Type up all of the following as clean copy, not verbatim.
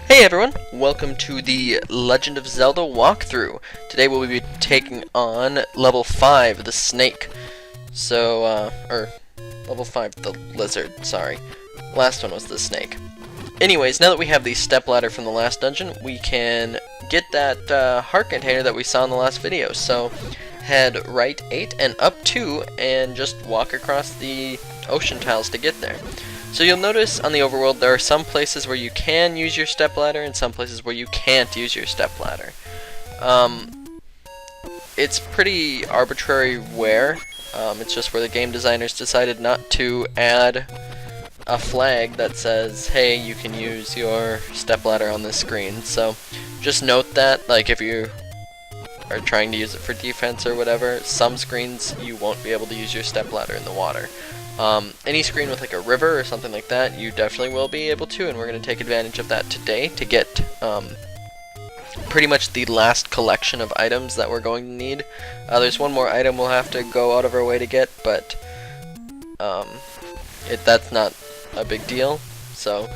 Hey everyone, welcome to the Legend of Zelda walkthrough. Today we'll be taking on level 5, the snake. Or level 5, the lizard, sorry. Last one was the snake. Anyways, now that we have the stepladder from the last dungeon, we can get that heart container that we saw in the last video. So head right 8 and up 2 and just walk across the ocean tiles to get there. So you'll notice on the overworld there are some places where you can use your stepladder and some places where you can't use your stepladder. It's pretty arbitrary where. It's just where the game designers decided not to add a flag that says, hey, you can use your stepladder on this screen. So just note that, like, if you are trying to use it for defense or whatever, some screens you won't be able to use your stepladder in the water. Any screen with like a river or something like that, you definitely will be able to, and we're going to take advantage of that today to get pretty much the last collection of items that we're going to need. There's one more item we'll have to go out of our way to get, but that's not a big deal. So,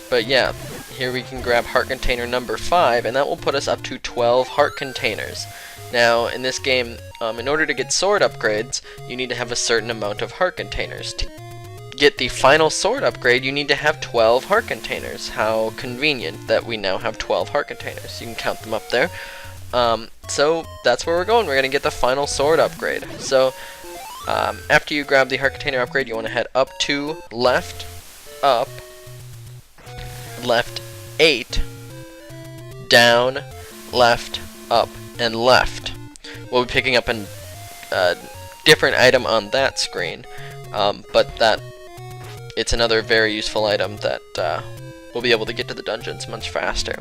but yeah, here we can grab heart container number 5, and that will put us up to 12 heart containers. Now, in this game, in order to get sword upgrades, you need to have a certain amount of heart containers. To get the final sword upgrade, you need to have 12 heart containers. How convenient that we now have 12 heart containers. You can count them up there. So that's where we're going. We're going to get the final sword upgrade. So after you grab the heart container upgrade, you want to head up to left, up, left 8, down, left, up, and left. We'll be picking up a different item on that screen, but it's another very useful item that we'll be able to get to the dungeons much faster.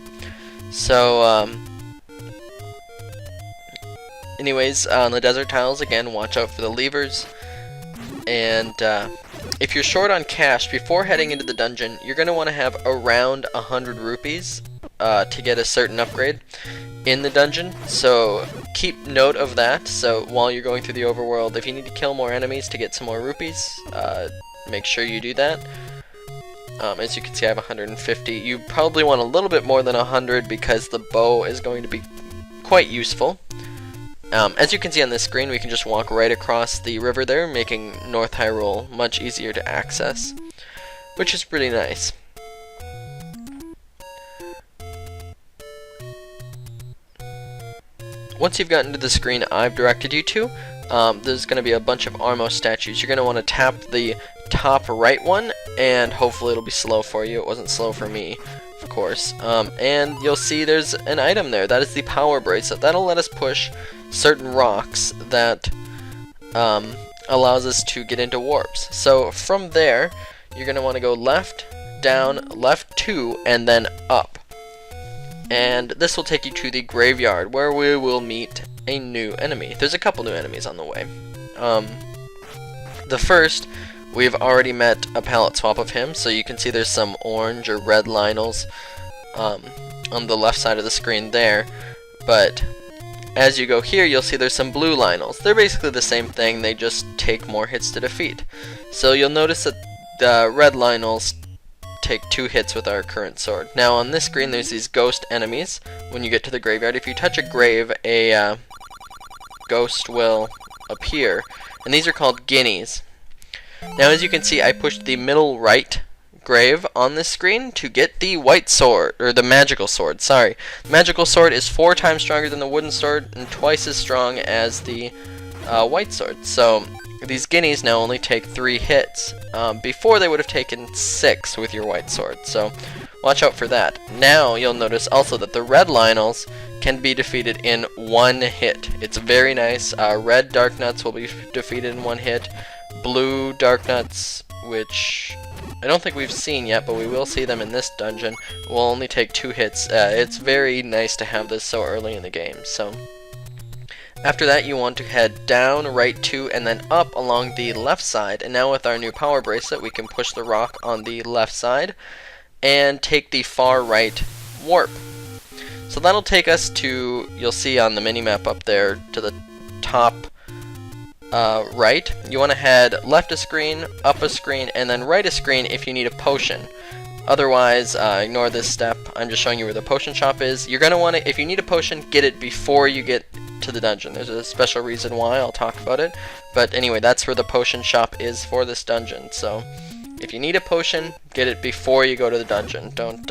So anyways, on the desert tiles, again, watch out for the levers, and if you're short on cash before heading into the dungeon, you're going to want to have around 100 rupees to get a certain upgrade in the dungeon, so keep note of that. So while you're going through the overworld, if you need to kill more enemies to get some more rupees, make sure you do that. As you can see, I have 150. You probably want a little bit more than 100 because the bow is going to be quite useful. As you can see on this screen, we can just walk right across the river there, making North Hyrule much easier to access, which is pretty nice. Once you've gotten to the screen I've directed you to, there's going to be a bunch of Armo statues. You're going to want to tap the top right one, and hopefully it'll be slow for you. It wasn't slow for me, of course. And you'll see there's an item there. That is the power bracelet. That'll let us push certain rocks that allows us to get into warps. So from there, you're going to want to go left, down, left 2, and then up. And this will take you to the graveyard, where we will meet a new enemy. There's a couple new enemies on the way. The first, we've already met a palette swap of him, so you can see there's some orange or red Lionels on the left side of the screen there. But as you go here, you'll see there's some blue Lionels. They're basically the same thing, they just take more hits to defeat. So you'll notice that the red Lionels take 2 hits with our current sword. Now on this screen there's these ghost enemies. When you get to the graveyard, if you touch a grave, a ghost will appear, and these are called guineas. Now as you can see, I pushed the middle right grave on this screen to get the white sword, or the magical sword, sorry. The magical sword is 4 times stronger than the wooden sword and twice as strong as the white sword. So these guineas now only take 3 hits. Before they would have taken 6 with your white sword, so watch out for that. Now you'll notice also that the red Lionels can be defeated in 1 hit. It's very nice. Red Dark Nuts will be defeated in 1 hit. Blue Dark Nuts, which I don't think we've seen yet, but we will see them in this dungeon, will only take 2 hits. It's very nice to have this so early in the game. So after that, you want to head down, right 2, and then up along the left side. And now with our new power bracelet, we can push the rock on the left side and take the far right warp. So that'll take us to, you'll see on the minimap up there, to the top right. You want to head left a screen, up a screen, and then right a screen if you need a potion. Otherwise, ignore this step. I'm just showing you where the potion shop is. You're going to want to, if you need a potion, get it before you get to the dungeon. There's a special reason why, I'll talk about it. But anyway, that's where the potion shop is for this dungeon. So, if you need a potion, get it before you go to the dungeon. Don't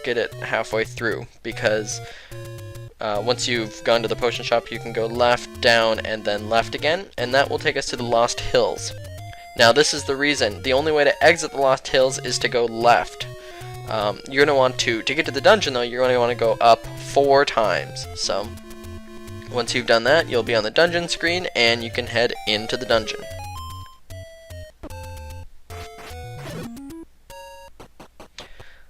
get it halfway through, because once you've gone to the potion shop, you can go left, down, and then left again, and that will take us to the Lost Hills. Now this is the reason. The only way to exit the Lost Hills is to go left. You're going to want to get to the dungeon though, you're going to want to go up 4 times. So, once you've done that, you'll be on the dungeon screen, and you can head into the dungeon.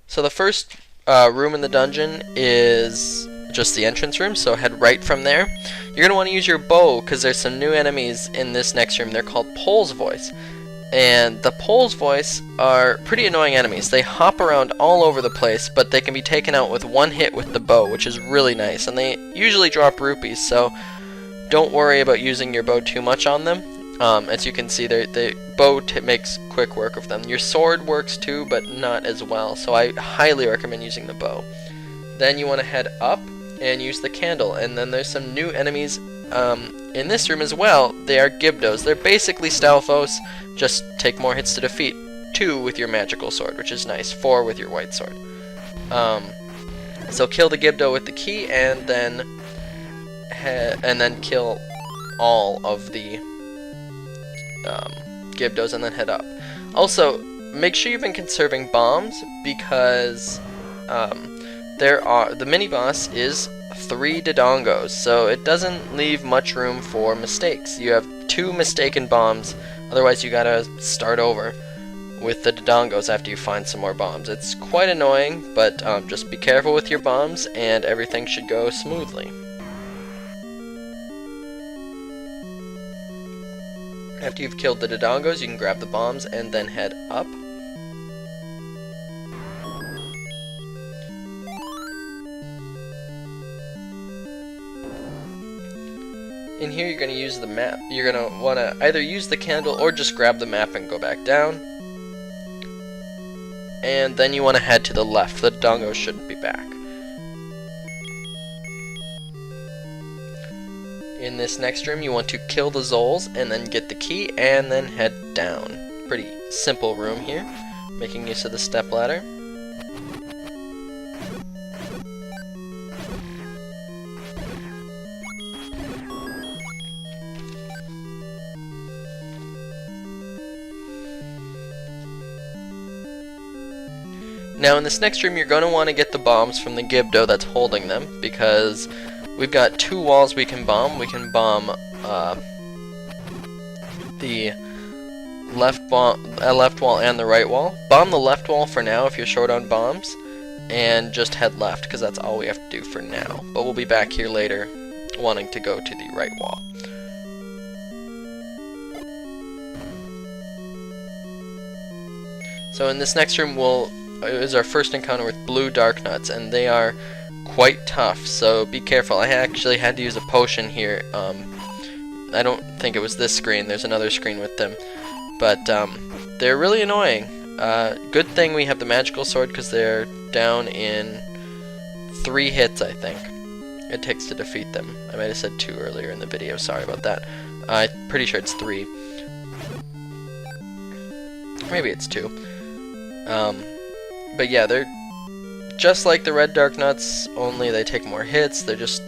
So the first room in the dungeon is just the entrance room, so head right from there. You're going to want to use your bow, because there's some new enemies in this next room. They're called Pole's Voice. And the Pole's Voice are pretty annoying enemies. They hop around all over the place, but they can be taken out with one hit with the bow, which is really nice. And they usually drop rupees, so don't worry about using your bow too much on them. As you can see, the bow makes quick work of them. Your sword works too, but not as well, so I highly recommend using the bow. Then you want to head up and use the candle, and then there's some new enemies in this room as well. They are Gibdos. They're basically Stalfos, just take more hits to defeat. 2 with your magical sword, which is nice. 4 with your white sword. So kill the Gibdo with the key, and then kill all of the Gibdos, and then head up. Also, make sure you've been conserving bombs, because the mini boss is 3 Dodongos, so it doesn't leave much room for mistakes. You have 2 mistaken bombs, otherwise you gotta start over with the Dodongos after you find some more bombs. It's quite annoying, but just be careful with your bombs, and everything should go smoothly. After you've killed the Dodongos, you can grab the bombs and then head up. In here you're going to use the map. You're going to want to either use the candle or just grab the map and go back down. And then you want to head to the left. The Dodongos shouldn't be back. In this next room you want to kill the Zols and then get the key and then head down. Pretty simple room here, making use of the step ladder. Now in this next room you're going to want to get the bombs from the Gibdo that's holding them, because we've got 2 walls we can bomb. We can bomb the left wall and the right wall. Bomb the left wall for now if you're short on bombs, and just head left, because that's all we have to do for now. But we'll be back here later wanting to go to the right wall. So in this next room is our first encounter with blue dark nuts, and they are quite tough, so be careful. I actually had to use a potion here. I don't think it was this screen, there's another screen with them, but they're really annoying. Good thing we have the magical sword, because they're down in 3 hits, I think it takes to defeat them. I might have said 2 earlier in the video, sorry about that. I'm pretty sure it's 3. Maybe it's 2. But yeah, they're just like the red dark nuts, only they take more hits. They're just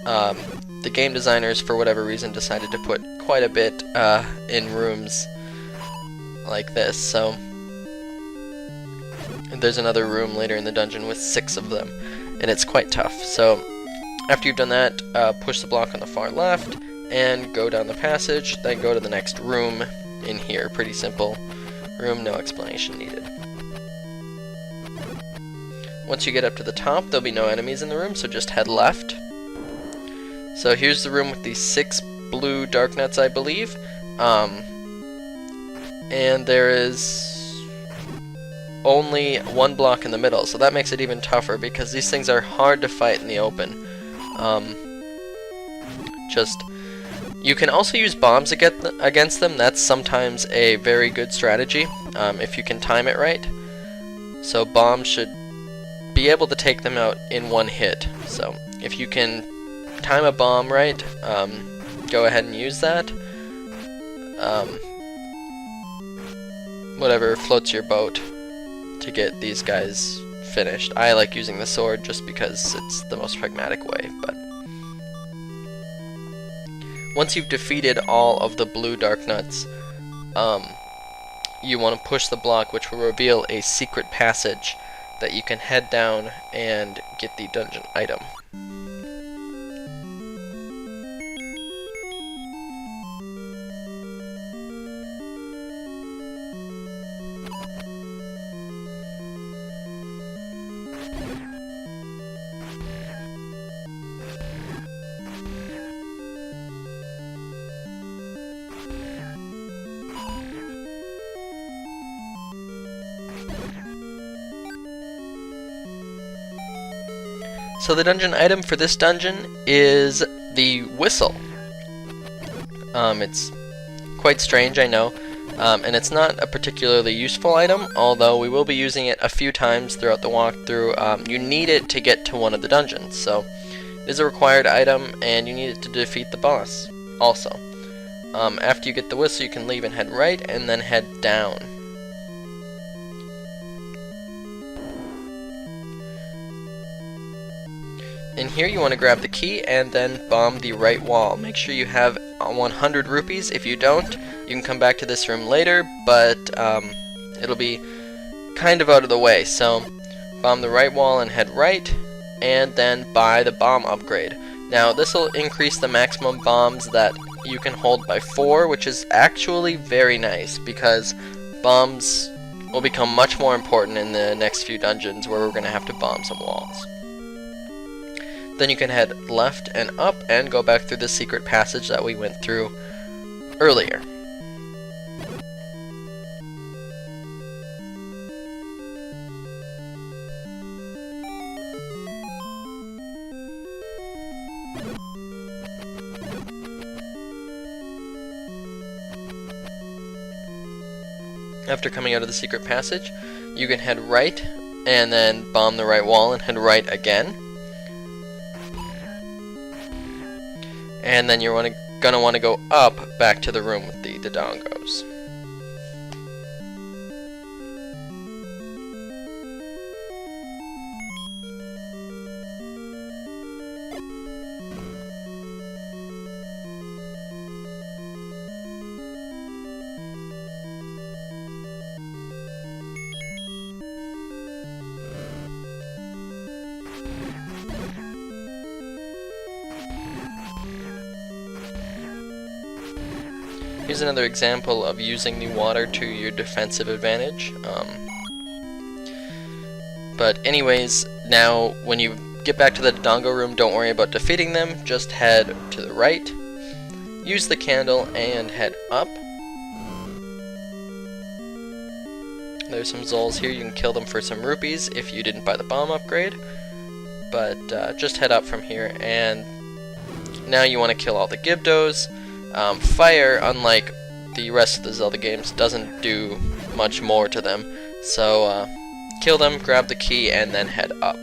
the game designers, for whatever reason, decided to put quite a bit in rooms like this. So there's another room later in the dungeon with 6 of them, and it's quite tough. So after you've done that, push the block on the far left and go down the passage, then go to the next room in here. Pretty simple room, no explanation needed. Once you get up to the top, there'll be no enemies in the room, so just head left. So here's the room with the 6 blue dark nuts, I believe. And there is only 1 block in the middle, so that makes it even tougher, because these things are hard to fight in the open. Just You can also use bombs against them. That's sometimes a very good strategy if you can time it right. So bombs should be able to take them out in one hit. So if you can time a bomb right, go ahead and use that. Whatever floats your boat to get these guys finished. I like using the sword just because it's the most pragmatic way, but once you've defeated all of the blue dark nuts, you want to push the block, which will reveal a secret passage that you can head down and get the dungeon item. So the dungeon item for this dungeon is the whistle. It's quite strange, I know, and it's not a particularly useful item, although we will be using it a few times throughout the walkthrough. You need it to get to one of the dungeons, so it is a required item, and you need it to defeat the boss also. After you get the whistle, you can leave and head right, and then head down. In here you want to grab the key and then bomb the right wall. Make sure you have 100 rupees. If you don't, you can come back to this room later, but it'll be kind of out of the way. So bomb the right wall and head right, and then buy the bomb upgrade. Now this will increase the maximum bombs that you can hold by 4, which is actually very nice because bombs will become much more important in the next few dungeons where we're going to have to bomb some walls. Then you can head left and up and go back through the secret passage that we went through earlier. After coming out of the secret passage, you can head right and then bomb the right wall and head right again. And then you're gonna want to go up back to the room with the dongos. Here's another example of using the water to your defensive advantage. But anyways, now when you get back to the Dodongo room, don't worry about defeating them. Just head to the right, use the candle, and head up. There's some Zols here. You can kill them for some rupees if you didn't buy the bomb upgrade. But just head up from here, and now you want to kill all the Gibdos. Fire, unlike the rest of the Zelda games, doesn't do much more to them. So kill them, grab the key, and then head up.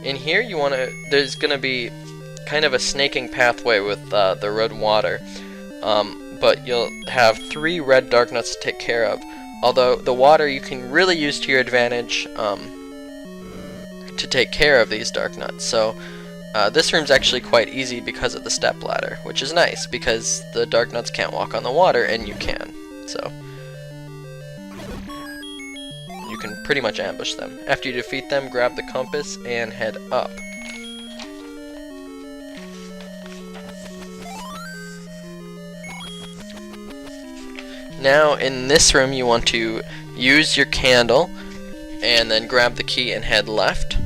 In here, there's gonna be kind of a snaking pathway with the red water, but you'll have 3 red dark nuts to take care of. Although the water you can really use to your advantage to take care of these dark nuts. So this room's actually quite easy because of the step ladder, which is nice because the dark nuts can't walk on the water and you can. So you can pretty much ambush them. After you defeat them, grab the compass and head up. Now in this room you want to use your candle and then grab the key and head left.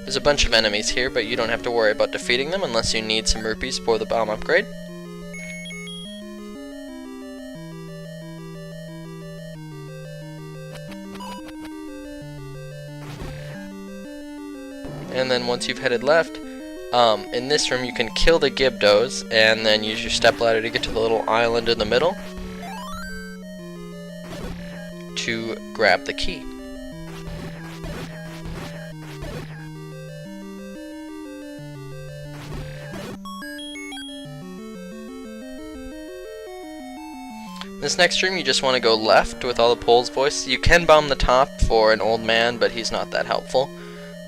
There's a bunch of enemies here, but you don't have to worry about defeating them unless you need some rupees for the bomb upgrade. and then once you've headed left, in this room you can kill the Gibdos, and then use your stepladder to get to the little island in the middle to grab the key. This next room, you just want to go left with all the Pole's voice. You can bomb the top for an old man, but he's not that helpful.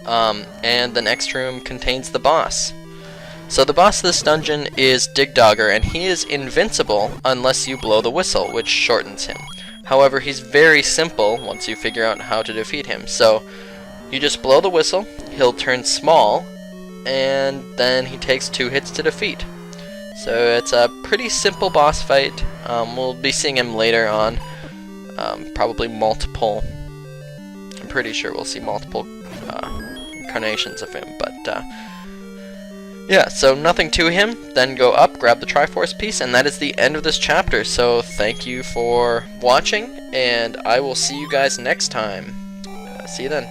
And the next room contains the boss. So the boss of this dungeon is Digdogger, and he is invincible unless you blow the whistle, which shortens him. However, he's very simple once you figure out how to defeat him. So you just blow the whistle, he'll turn small, and then he takes 2 hits to defeat. So it's a pretty simple boss fight. We'll be seeing him later on. Probably multiple. I'm pretty sure we'll see multiple incarnations of him. But yeah, so nothing to him. Then go up, grab the Triforce piece, and that is the end of this chapter. So thank you for watching, and I will see you guys next time. See you then.